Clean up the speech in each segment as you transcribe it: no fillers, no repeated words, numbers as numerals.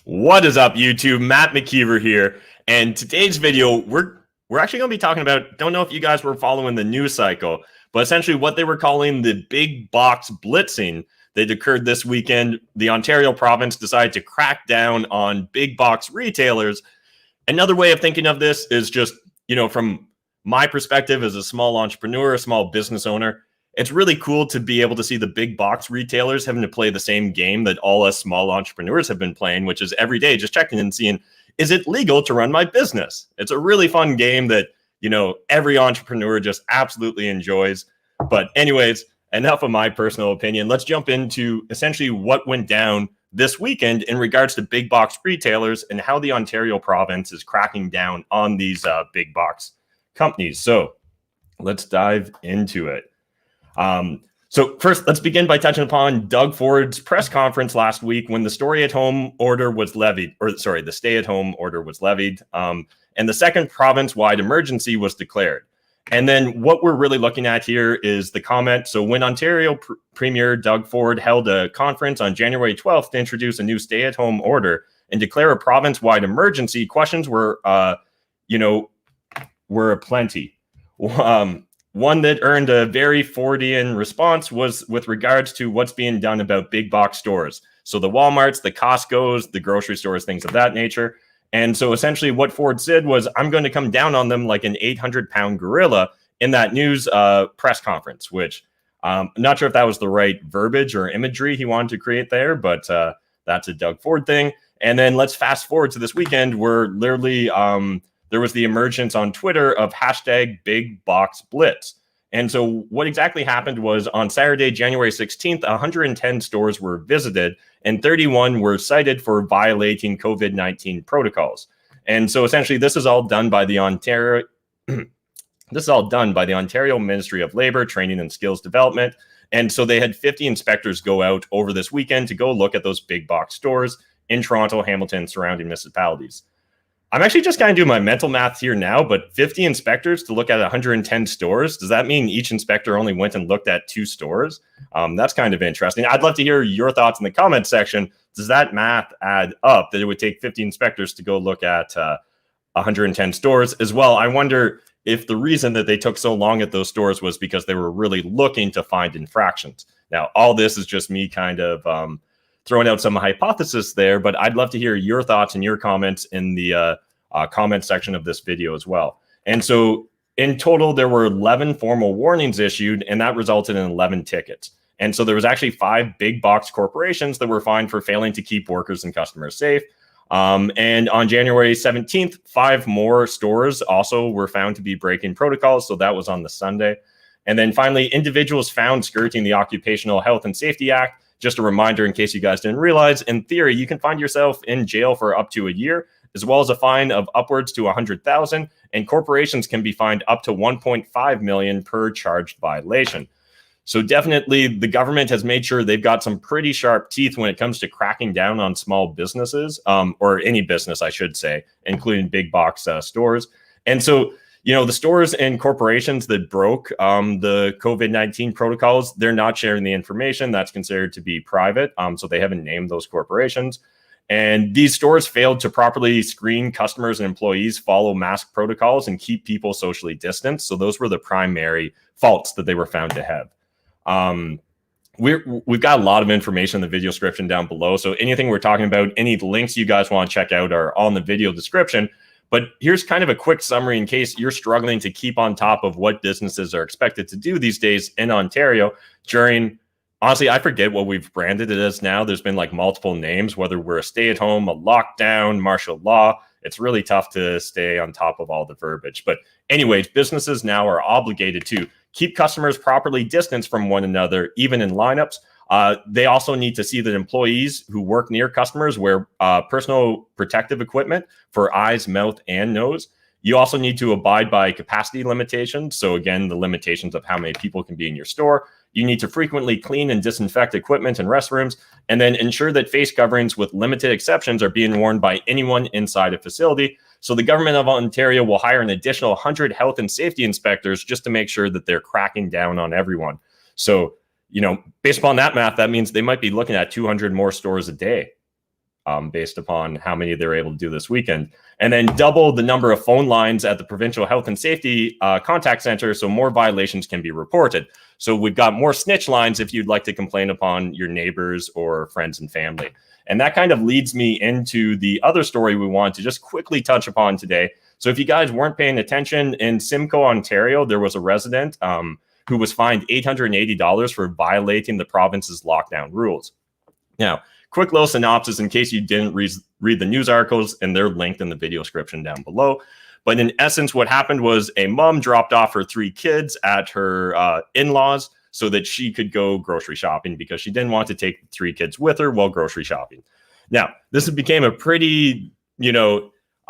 What is up, YouTube? Matt McKeever here, and today's video we're actually going to be talking about. Don't know if you guys were following the news cycle, but essentially what they were calling the big box blitzing that occurred this weekend. The Ontario province decided to crack down on big box retailers. Another way of thinking of this is just, from my perspective as a small entrepreneur, a small business owner, it's really cool to be able to see the big box retailers having to play the same game that all us small entrepreneurs have been playing, which is every day just checking and seeing, is it legal to run my business? It's a really fun game that, every entrepreneur just absolutely enjoys. But anyways, enough of my personal opinion. Let's jump into essentially what went down this weekend in regards to big box retailers and how the Ontario province is cracking down on these big box companies. So let's dive into it. So first, let's begin by touching upon Doug Ford's press conference last week when the stay-at-home order was levied, and the second province-wide emergency was declared. And then what we're really looking at here is the comment. So when Ontario Premier Doug Ford held a conference on January 12th to introduce a new stay-at-home order and declare a province-wide emergency, questions were aplenty. One that earned a very Fordian response was with regards to what's being done about big box stores. So the Walmarts, the Costcos, the grocery stores, things of that nature. And so essentially what Ford said was, I'm going to come down on them like an 800-pound gorilla in that news press conference, which I'm not sure if that was the right verbiage or imagery he wanted to create there, but that's a Doug Ford thing. And then let's fast forward to this weekend where literally there was the emergence on Twitter of hashtag Big Box Blitz. And so what exactly happened was on Saturday, January 16th, 110 stores were visited and 31 were cited for violating COVID-19 protocols. And so essentially this is all done by the Ontario Ministry of Labor, Training and Skills Development. And so they had 50 inspectors go out over this weekend to go look at those big box stores in Toronto, Hamilton, and surrounding municipalities. I'm actually just kind of doing my mental math here now, but 50 inspectors to look at 110 stores. Does that mean each inspector only went and looked at 2 stores? That's kind of interesting. I'd love to hear your thoughts in the comment section. Does that math add up that it would take 50 inspectors to go look at 110 stores as well? I wonder if the reason that they took so long at those stores was because they were really looking to find infractions. Now, all this is just me kind of throwing out some hypothesis there, but I'd love to hear your thoughts and your comments in the comment section of this video as well. And so in total, there were 11 formal warnings issued, and that resulted in 11 tickets. And so there was actually 5 big box corporations that were fined for failing to keep workers and customers safe. And on January 17th, 5 more stores also were found to be breaking protocols. So that was on the Sunday. And then finally, individuals found skirting the Occupational Health and Safety Act. Just a reminder in case you guys didn't realize, in theory, you can find yourself in jail for up to a year, as well as a fine of upwards to $100,000, and corporations can be fined up to $1.5 million per charged violation. So definitely the government has made sure they've got some pretty sharp teeth when it comes to cracking down on small businesses, or any business, I should say, including big box stores. And so, the stores and corporations that broke the COVID-19 protocols, they're not sharing the information. That's considered to be private. So they haven't named those corporations. And these stores failed to properly screen customers and employees, follow mask protocols, and keep people socially distanced. So those were the primary faults that they were found to have. We've got a lot of information in the video description down below. So anything we're talking about, any links you guys want to check out are all in the video description. But here's kind of a quick summary in case you're struggling to keep on top of what businesses are expected to do these days in Ontario during, honestly, I forget what we've branded it as now. There's been like multiple names, whether we're a stay-at-home, a lockdown, martial law. It's really tough to stay on top of all the verbiage. But anyways, businesses now are obligated to keep customers properly distanced from one another, even in lineups. They also need to see that employees who work near customers wear personal protective equipment for eyes, mouth, and nose. You also need to abide by capacity limitations. So again, the limitations of how many people can be in your store. You need to frequently clean and disinfect equipment and restrooms, and then ensure that face coverings with limited exceptions are being worn by anyone inside a facility. So the government of Ontario will hire an additional 100 health and safety inspectors just to make sure that they're cracking down on everyone. So, based upon that math, that means they might be looking at 200 more stores a day. based upon how many they were able to do this weekend. And then double the number of phone lines at the Provincial Health and Safety Contact Center so more violations can be reported. So we've got more snitch lines if you'd like to complain upon your neighbors or friends and family. And that kind of leads me into the other story we want to just quickly touch upon today. So if you guys weren't paying attention, in Simcoe, Ontario, there was a resident who was fined $880 for violating the province's lockdown rules. Now, quick little synopsis in case you didn't read the news articles, and they're linked in the video description down below. But in essence, what happened was a mom dropped off her 3 kids at her in-laws so that she could go grocery shopping because she didn't want to take 3 kids with her while grocery shopping. Now, this became a pretty,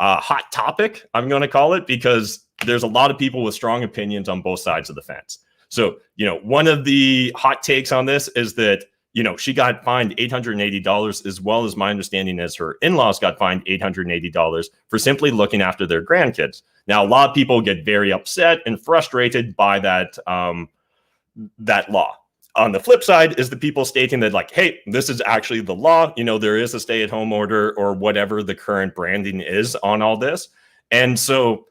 hot topic, I'm going to call it, because there's a lot of people with strong opinions on both sides of the fence. So, one of the hot takes on this is that, she got fined $880, as well as my understanding is her in-laws got fined $880 for simply looking after their grandkids. Now, a lot of people get very upset and frustrated by that law. On the flip side is the people stating that, like, hey, this is actually the law. There is a stay-at-home order or whatever the current branding is on all this. And so,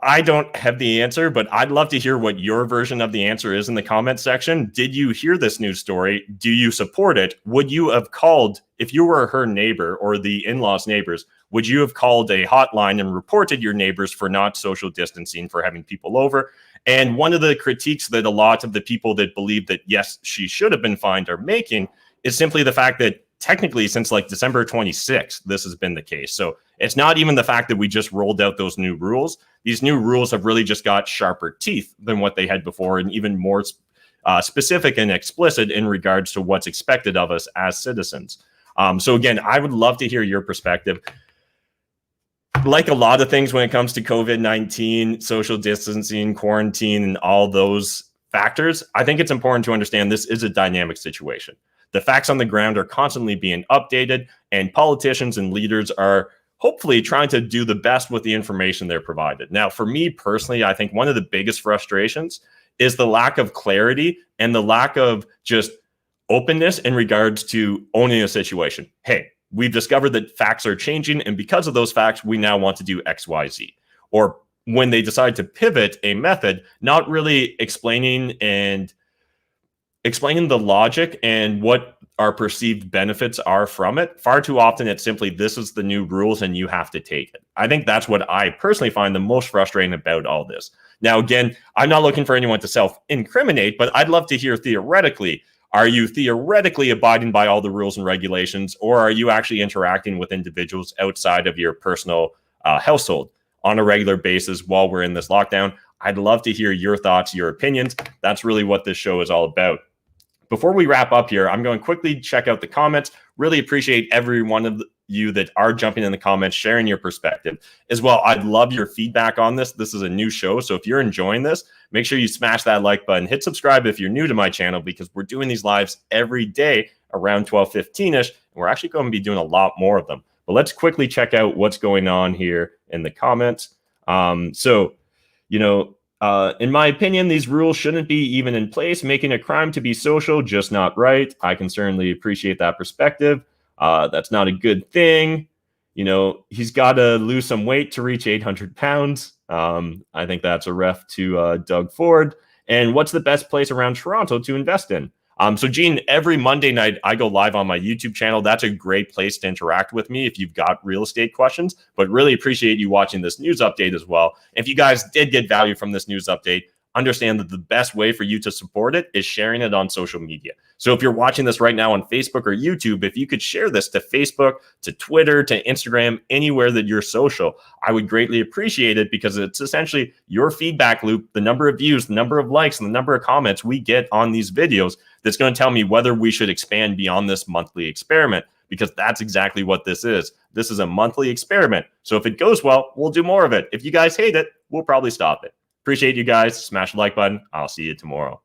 I don't have the answer, but I'd love to hear what your version of the answer is in the comment section. Did you hear this news story? Do you support it? Would you have called, if you were her neighbor or the in-laws neighbors, would you have called a hotline and reported your neighbors for not social distancing, for having people over? And one of the critiques that a lot of the people that believe that, yes, she should have been fined are making is simply the fact that technically since like December 26th, this has been the case. So it's not even the fact that we just rolled out those new rules. These new rules have really just got sharper teeth than what they had before, and even more specific and explicit in regards to what's expected of us as citizens. So again, I would love to hear your perspective. Like a lot of things when it comes to COVID-19, social distancing, quarantine, and all those factors, I think it's important to understand this is a dynamic situation. The facts on the ground are constantly being updated, and politicians and leaders are hopefully trying to do the best with the information they're provided. Now, for me personally, I think one of the biggest frustrations is the lack of clarity and the lack of just openness in regards to owning a situation. Hey, we've discovered that facts are changing, and because of those facts, we now want to do X, Y, Z. Or when they decide to pivot a method, not really explaining the logic and what our perceived benefits are from it. Far too often, it's simply, this is the new rules and you have to take it. I think that's what I personally find the most frustrating about all this. Now, again, I'm not looking for anyone to self-incriminate, but I'd love to hear theoretically, are you theoretically abiding by all the rules and regulations, or are you actually interacting with individuals outside of your personal household on a regular basis while we're in this lockdown? I'd love to hear your thoughts, your opinions. That's really what this show is all about. Before we wrap up here, I'm going to quickly check out the comments. Really appreciate every one of you that are jumping in the comments, sharing your perspective as well. I'd love your feedback on this. This is a new show, so if you're enjoying this, make sure you smash that like button. Hit subscribe if you're new to my channel, because we're doing these lives every day around 12:15-ish, and we're actually going to be doing a lot more of them. But let's quickly check out what's going on here in the comments. In my opinion, these rules shouldn't be even in place. Making a crime to be social, just not right. I can certainly appreciate that perspective. That's not a good thing. He's got to lose some weight to reach 800 pounds. I think that's a ref to Doug Ford. And what's the best place around Toronto to invest in? So Gene, every Monday night I go live on my YouTube channel. That's a great place to interact with me if you've got real estate questions, but really appreciate you watching this news update as well. If you guys did get value from this news update, understand that the best way for you to support it is sharing it on social media. So if you're watching this right now on Facebook or YouTube, if you could share this to Facebook, to Twitter, to Instagram, anywhere that you're social, I would greatly appreciate it, because it's essentially your feedback loop, the number of views, the number of likes, and the number of comments we get on these videos that's going to tell me whether we should expand beyond this monthly experiment, because that's exactly what this is. This is a monthly experiment. So if it goes well, we'll do more of it. If you guys hate it, we'll probably stop it. Appreciate you guys. Smash the like button. I'll see you tomorrow.